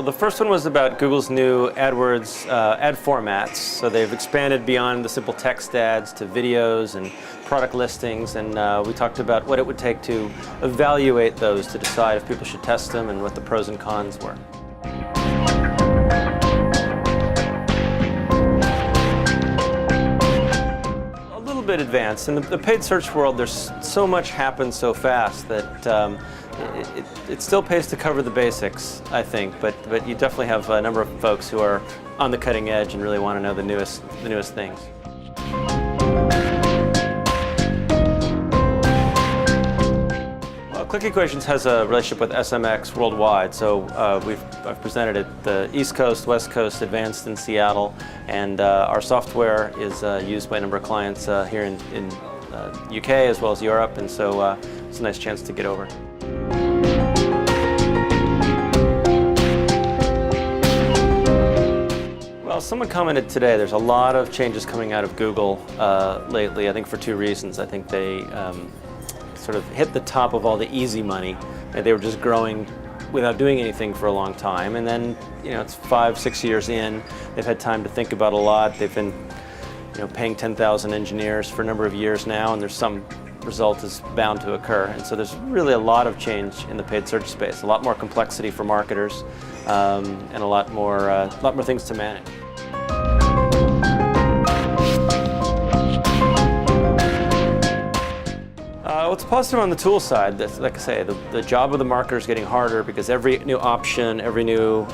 The first one was about Google's new AdWords ad formats. So they've expanded beyond the simple text ads to videos and product listings, and we talked about what it would take to evaluate those to decide if people should test them and what the pros and cons were. A little bit advanced. In the paid search world, there's so much happens so fast that it still pays to cover the basics, I think, but you definitely have a number of folks who are on the cutting edge and really want to know the newest things. Well, ClickEquations has a relationship with SMX worldwide, so I've presented it the East Coast, West Coast, advanced in Seattle, and our software is used by a number of clients here in UK as well as Europe, and so it's a nice chance to get over. Well, someone commented today there's a lot of changes coming out of Google lately, I think for two reasons. I think they sort of hit the top of all the easy money, and they were just growing without doing anything for a long time. And then, it's 5-6 years in, they've had time to think about a lot. They've been paying 10,000 engineers for a number of years now, and there's some result is bound to occur. And so there's really a lot of change in the paid search space, a lot more complexity for marketers, and a lot more things to manage. What's positive on the tool side, that's, like I say, the job of the marketer is getting harder because every new option, every new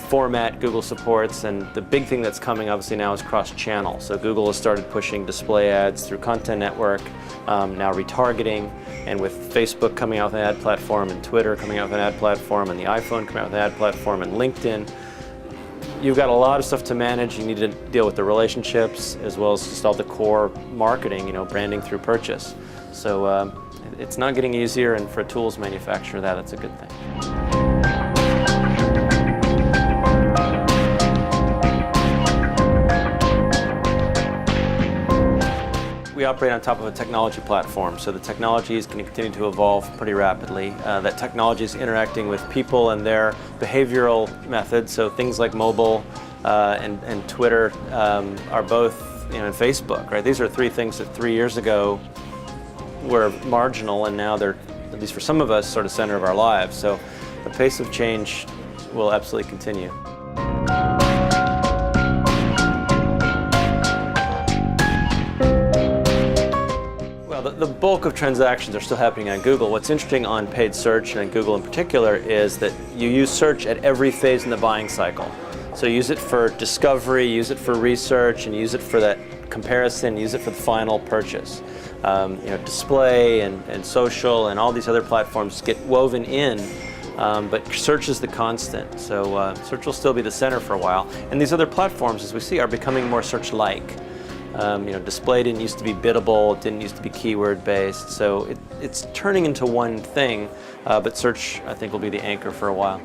format Google supports, and the big thing that's coming obviously now is cross-channel. So Google has started pushing display ads through Content Network, now retargeting, and with Facebook coming out with an ad platform, and Twitter coming out with an ad platform, and the iPhone coming out with an ad platform, and LinkedIn. You've got a lot of stuff to manage. You need to deal with the relationships as well as just all the core marketing, branding through purchase. So it's not getting easier, and for a tools manufacturer, that's a good thing. We operate on top of a technology platform, so the technology is going to continue to evolve pretty rapidly. That technology is interacting with people and their behavioral methods, so things like mobile and Twitter are both, and Facebook, right? These are three things that 3 years ago were marginal, and now they're, at least for some of us, sort of center of our lives. So the pace of change will absolutely continue. The bulk of transactions are still happening on Google. What's interesting on paid search, and on Google in particular, is that you use search at every phase in the buying cycle. So you use it for discovery, use it for research, and use it for that comparison, use it for the final purchase. Display and social and all these other platforms get woven in, but search is the constant. So search will still be the center for a while. And these other platforms, as we see, are becoming more search-like. Display didn't used to be biddable, it didn't used to be keyword-based, so it's turning into one thing, but search, I think, will be the anchor for a while.